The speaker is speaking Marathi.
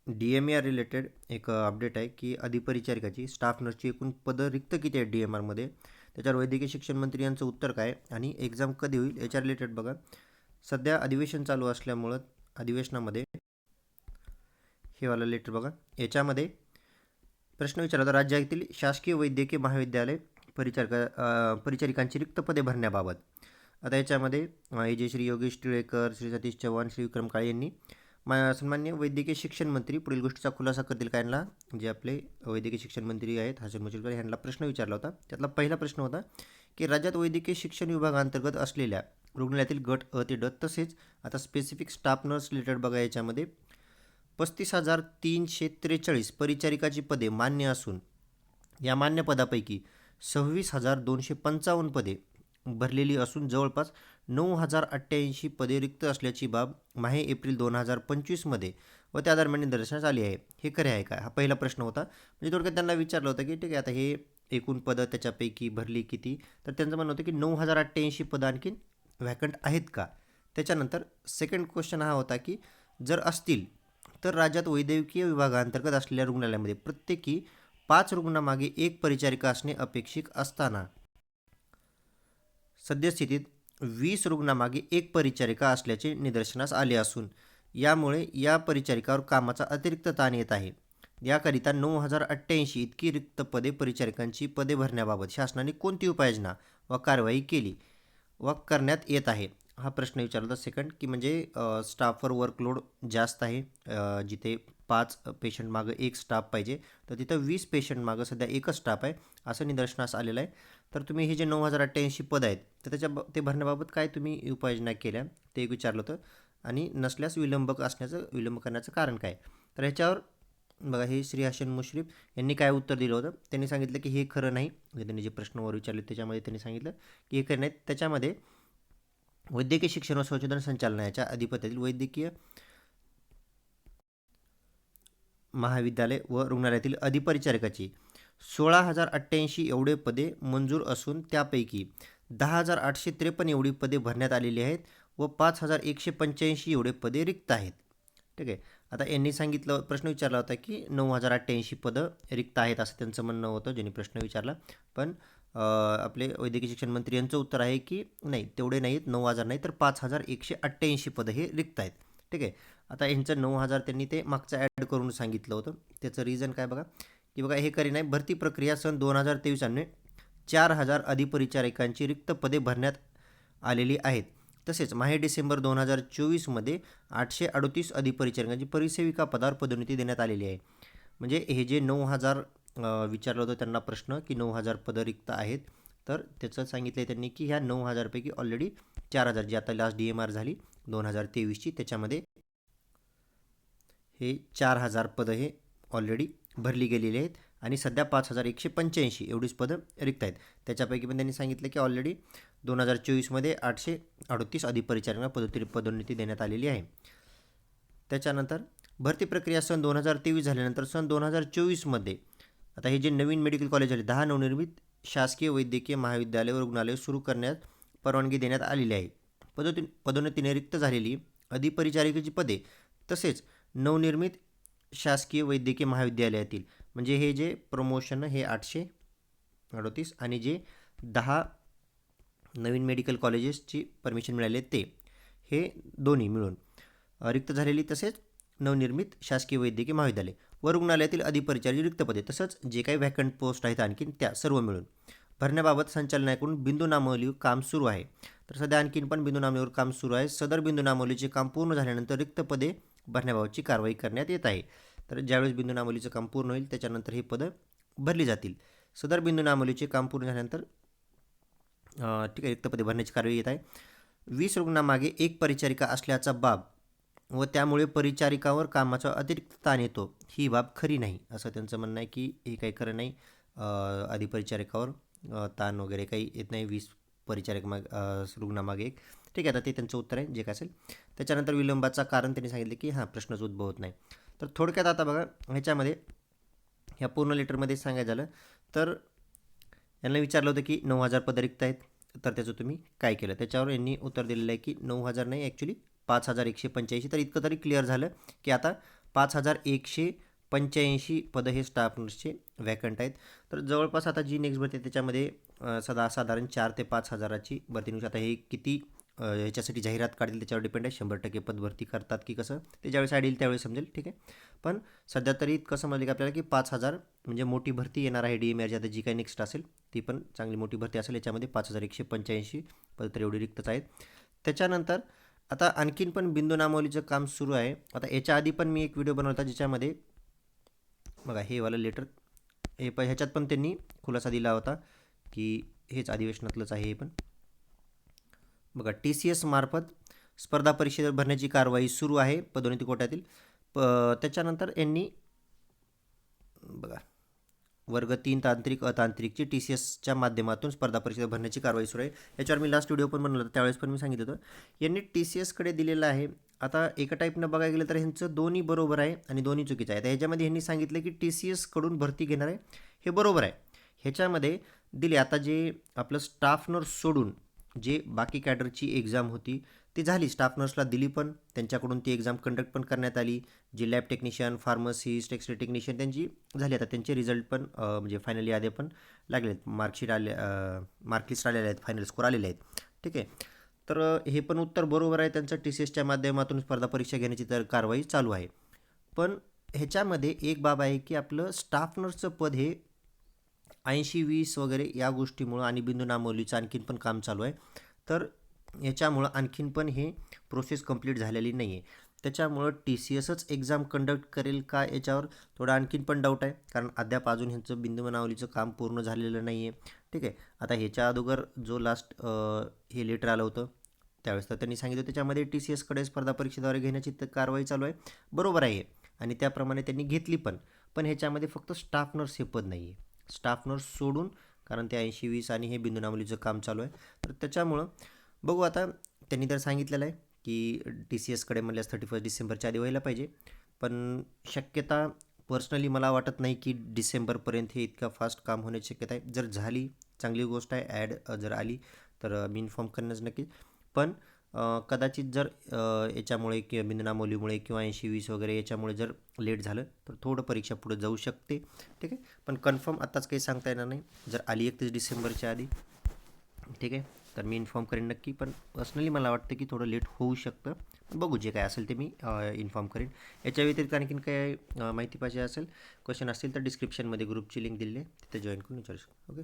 डी-एम-ई-आर रिलेटेड एक अपडेट आहे की अधिपरिचारिकाची स्टाफ नर्सची एकूण पदं रिक्त किती आहेत डी-एम-आरमध्ये. त्याच्यावर वैद्यकीय शिक्षण मंत्री यांचं उत्तर काय आणि एक्झाम कधी होईल याच्या रिलेटेड बघा. सध्या अधिवेशन चालू असल्यामुळं अधिवेशनामध्ये हे वाला लेटर बघा. याच्यामध्ये प्रश्न विचारला होता राज्यातील शासकीय वैद्यकीय महाविद्यालय परिचारिकांची रिक्त पदे भरण्याबाबत. आता याच्यामध्ये श्री योगेश टिळेकर, श्री सतीश चव्हाण, श्री विक्रम काळे यांनी सन्मान्य वैद्यकीय शिक्षण मंत्री पुढील गोष्टीचा खुलासा करतील का यांना, जे आपले वैद्यकीय शिक्षण मंत्री आहेत हसन मुश्रीफ यांना प्रश्न विचारला होता. त्यातला पहिला प्रश्न होता की राज्यात वैद्यकीय शिक्षण विभागांतर्गत असलेल्या रुग्णालयातील गट अ ते ड तसेच आता स्पेसिफिक स्टाफ नर्स रिलेटेड बघा. याच्यामध्ये 35,343 परिचारिकाची पदे मान्य असून या मान्य पदापैकी 26,255 पदे भरलेली असून जवळपास 9,088 पदे रिक्त असल्याची बाब माहे एप्रिल 2025मध्ये व त्या दरम्यान निदर्शनास आली आहे. हे खरे आहे का, हा पहिला प्रश्न होता. म्हणजे थोडक्यात त्यांना विचारलं होतं की ठीक आहे आता हे एकूण पदं त्याच्यापैकी भरली किती, तर त्यांचं म्हणणं होतं की 9,088 पदं आणखीन व्हॅकंट आहेत का. त्याच्यानंतर सेकंड क्वेश्चन हा होता की जर असतील तर राज्यात वैद्यकीय विभागांतर्गत असलेल्या रुग्णालयामध्ये प्रत्येकी 5 रुग्णामागे 1 परिचारिका असणे अपेक्षित असताना सद्यस्थितीत 20 रुग्णामागे 1 परिचारिका असल्याचे निदर्शनास आले असून यामुळे या परिचारिकावर कामाचा अतिरिक्त ताण येत आहे. याकरिता 9,088 इतकी रिक्त पदे परिचारिकांची पदे भरण्याबाबत शासनाने कोणती उपाययोजना व कारवाई केली व करण्यात येत आहे, हा प्रश्न विचारला होता. सेकंड की म्हणजे स्टाफवर वर्कलोड जास्त आहे. जिथे 5 पेशंट मागं 1 स्टाफ पाहिजे तर तिथं 20 पेशंट मागं सध्या एकच स्टाफ आहे असं निदर्शनास आलेलं आहे. तर तुम्ही हे जे 9,088 पद आहेत तर ते भरण्याबाबत काय तुम्ही उपाययोजना केल्या ते एक विचारलं होतं. आणि नसल्यास विलंब करण्याचं कारण काय. तर ह्याच्यावर बघा हे श्री हसन मुश्रीफ यांनी काय उत्तर दिलं होतं. त्यांनी सांगितलं की हे खरं नाही. म्हणजे त्यांनी जे प्रश्नवर विचारले त्याच्यामध्ये त्यांनी सांगितलं की हे खरं नाही. त्याच्यामध्ये वैद्यकीय शिक्षण व संशोधन संचालनालयाच्या अधिपत्यातील वैद्यकीय महाविद्यालय व रुग्णालयातील अधिपरिचारिकाची 16,088 एवढे पदे मंजूर असून त्यापैकी 10,853 एवढी पदे भरण्यात आलेली आहेत व 5,185 एवढे पदे रिक्त आहेत. ठीक आहे. आता यांनी सांगितलं प्रश्न विचारला होता की 9,088 पदं रिक्त आहेत असं त्यांचं म्हणणं होतं ज्यांनी प्रश्न विचारला. पण आपले वैद्यकीय शिक्षण मंत्री यांचं उत्तर आहे की नाही तेवढे नाहीत, 9,000 नाही तर 5,188 पदं हे रिक्त आहेत. ठीक आहे. आता यांचं 9,000 त्यांनी ते मागचं ॲड करून सांगितलं होतं. त्याचं रिझन काय बघा की बघा हे खरे नाही. भरती प्रक्रिया सन 2023 अन्वये 4,000 अधिपरिचारिकांची रिक्त पदे भरण्यात आलेली आहेत. तसेच माहे डिसेंबर 2024मध्ये 838 अधिपरिचारिकांची परिसेविका पदावर पदोन्नती देण्यात आलेली आहे. म्हणजे हे जे 9,000 विचारलं होतं त्यांना प्रश्न की 9,000 पदं रिक्त आहेत, तर त्याचं सांगितलं त्यांनी की ह्या 9,000 पैकी ऑलरेडी 4,000 जी आता लास्ट DMR झाली 2023ची त्याच्यामध्ये हे 4,000 पदं हे ऑलरेडी भरली गेलेली आहेत आणि सध्या 5,185 एवढीच पदं रिक्त आहेत. त्याच्यापैकी पण त्यांनी सांगितलं की ऑलरेडी 2024मध्ये 838 अधिपरिचारिकांना पदोन्नती देण्यात आलेली आहे. त्याच्यानंतर भरती प्रक्रिया सन 2023 झाल्यानंतर सन 2024मध्ये आता हे जे नवीन मेडिकल कॉलेज झाले 10 नवनिर्मित शासकीय वैद्यकीय महाविद्यालय व रुग्णालय सुरू करण्यास परवानगी देण्यात आलेली आहे. पदोन्नतीने रिक्त झालेली अधिपरिचारिकेची पदे तसेच नवनिर्मित शासकीय वैद्यकीय महाविद्यालयातील म्हणजे हे जे प्रमोशन हे 838 आणि जे 10 नवीन मेडिकल कॉलेजेसची परमिशन मिळाली ते हे दोन्ही मिळून रिक्त झालेली तसेच नवनिर्मित शासकीय वैद्यकीय महाविद्यालय व रुग्णालयातील अधिपरिचारिक रिक्त पदे तसंच जे काही व्हॅकंट पोस्ट आहेत आणखीन त्या सर्व मिळून भरण्याबाबत संचालनालयाकडून बिंदू नामावलीवर काम सुरू आहे. तर सध्या आणखीन पण बिंदू नामावलीवर काम सुरू आहे. सदर बिंदू नामावलीचे काम पूर्ण झाल्यानंतर रिक्त पदे भरण्याबाबतची कारवाई करण्यात येत आहे. तर ज्यावेळेस बिंदू नामावलीचं काम पूर्ण होईल त्याच्यानंतर हे पदं भरली जातील. सदर बिंदू नामावलीचे काम पूर्ण झाल्यानंतर ठीक आहे रिक्त पदे भरण्याची कारवाई येत आहे. 20 रुग्णामागे 1 परिचारिका असल्याचा बाब व त्यामुळे परिचारिकावर कामाचा अतिरिक्त ताण येतो ही बाब खरी नाही असं त्यांचं म्हणणं आहे की हे काही खरं नाही. अधिपरिचारिकावर ताण वगैरे काही येत नाही 20 रुग्णामागे 1. ठीक आहे. आता ते त्यांचं उत्तर आहे जे काय असेल. त्याच्यानंतर विलंबाचा कारण त्यांनी सांगितले की हां प्रश्नच उद्भवत नाही. तर थोडक्यात आता बघा ह्याच्यामध्ये ह्या पूर्ण लेटरमध्ये सांगायचं झालं तर यांना विचारलं होतं की 9,000 पदं रिक्त आहेत तर त्याचं तुम्ही काय केलं. त्याच्यावर यांनी उत्तर दिलेलं आहे की 9,000 नाही ॲक्च्युली 5,185. तर इतकं तरी क्लिअर झालं की आता 5185 पदं हे स्टाफ नर्सचे वॅकंट आहेत. तर जवळपास आता जी नेक्स्ट भरती आहे त्याच्यामध्ये साधारण 4 ते 5 हजाराची भरती निघू. आता हे किती ह्याच्यासाठी जाहिरात काढतील त्याच्यावर डिपेंड आहे. 100% पद भरती करतात की कसं ते ज्यावेळेस ॲड येईल त्यावेळेस समजेल. ठीक आहे. पण सध्या तरी इतकं समजलं की आपल्याला की 5,000 म्हणजे मोठी भरती येणार आहे DMARची. आता जी काही नेक्स्ट असेल ती पण चांगली मोठी भरती असेल. याच्यामध्ये 5185 पदं तर एवढी रिक्तच आहेत. त्याच्यानंतर आता आणखीन पण बिंदू नामावलीचं काम सुरू आहे. आता याच्या आधी पण मी एक व्हिडिओ बनवला होता ज्याच्यामध्ये बघा हे वाला लेटर ह्याच्यात पण त्यांनी खुलासा दिला होता की हेच अधिवेशनातलंच आहे. हे पण बघा TCS मार्फत स्पर्धा परीक्षेवर भरण्याची कारवाई सुरू आहे पदोन्नती कोट्यातील. त्याच्यानंतर यांनी बघा वर्ग 3 तांत्रिक अतांत्रिकची TCSच्या माध्यमातून स्पर्धा परीक्षा भरण्याची कारवाई सुरू आहे. याच्यावर मी लास्ट व्हिडिओ पण बनवला होता त्यावेळेस पण मी सांगितलं होतं. यांनी TCSकडे दिलेलं आहे. आता एका टाईपनं बघायला गेलं तर ह्यांचं दोन्ही बरोबर आहे आणि दोन्ही चुकीचं आहे. तर ह्याच्यामध्ये ह्यांनी सांगितलं की TCSकडून भरती घेणार आहे हे बरोबर आहे. ह्याच्यामध्ये दिले आता जे आपलं स्टाफ नर्स सोडून जे बाकी कॅडरची एक्झाम होती ती झाली. स्टाफ नर्सला दिली पण त्यांच्याकडून ती एक्झाम कंडक्ट पण करण्यात आली. जे lab technician pharmacist X ray technician त्यांची झाली. आता त्यांचे रिझल्ट पण म्हणजे फायनल याद्या पण लागले आहेत. मार्कलिस्ट आलेले आहेत. फायनल स्कोर आलेले आहेत. ठीक आहे. तर हे पण उत्तर बरोबर आहे त्यांचं. TCSच्या माध्यमातून स्पर्धा परीक्षा घेण्याची तर कारवाई चालू आहे. पण ह्याच्यामध्ये एक बाब आहे की आपलं स्टाफ नर्सचं पद हे 80-20 वगैरे या गोष्टीमुळं आणि बिंदू नामावलीचं आणखीन पण काम चालू आहे. तर याच्यामुळं आणखीन पण हे प्रोसेस कंप्लीट झालेली नाही आहे. त्याच्यामुळं TCSच एक्झाम कंडक्ट करेल का याच्यावर थोडं आणखीन पण डाऊट आहे. कारण अद्याप अजून ह्यांचं बिंदू नामावलीचं काम पूर्ण झालेलं नाही आहे. ठीक आहे. आता ह्याच्या अगोदर जो लास्ट हे लेटर आलं होतं त्यावेळेस तर त्यांनी सांगितलं त्याच्यामध्ये TCSकडे स्पर्धा परीक्षेद्वारे घेण्याची कारवाई चालू आहे. बरोबर आहे आणि त्याप्रमाणे त्यांनी घेतली पण. पण ह्याच्यामध्ये फक्त स्टाफ नर्स हे पद नाही आहे. स्टाफ नर्स सोडून कारण ते 80-20 आणि हे बिंदू नामावलीचं काम चालू आहे. तर त्याच्यामुळं बघू आता त्यांनी तर सांगितलेलं आहे की TCSकडे म्हणल्यास 31 डिसेंबरच्या आधी व्हायला पाहिजे. पण शक्यता पर्सनली मला वाटत नाही की डिसेंबरपर्यंत हे इतका फास्ट काम होण्याची शक्यता आहे. जर झाली चांगली गोष्ट आहे. ॲड जर आली तर मी इन्फॉर्म करणंच नक्की. पण कदाचित जर याच्यामुळे किंवा बिंदू नामावलीमुळे किंवा 80-20 वगैरे याच्यामुळे जर लेट झालं तर थोडं परीक्षा पुढे जाऊ शकते. ठीक आहे. पण कन्फर्म आत्ताच काही सांगता येणार नाही. जर आली 31 डिसेंबरच्या आधी ठीक आहे तर मी इन्फॉर्म करेन नक्की. पण पर्सनली मला वाटतं की थोडं लेट होऊ शकतं. बघू जे काय असेल ते मी इन्फॉर्म करेन. याच्या व्यतिरिक्त आणखीन काय माहिती पाहिजे असेल क्वेश्चन असतील तर डिस्क्रिप्शनमध्ये ग्रुपची लिंक दिली आहे तिथे जॉईन करून विचारू शकतो. ओके.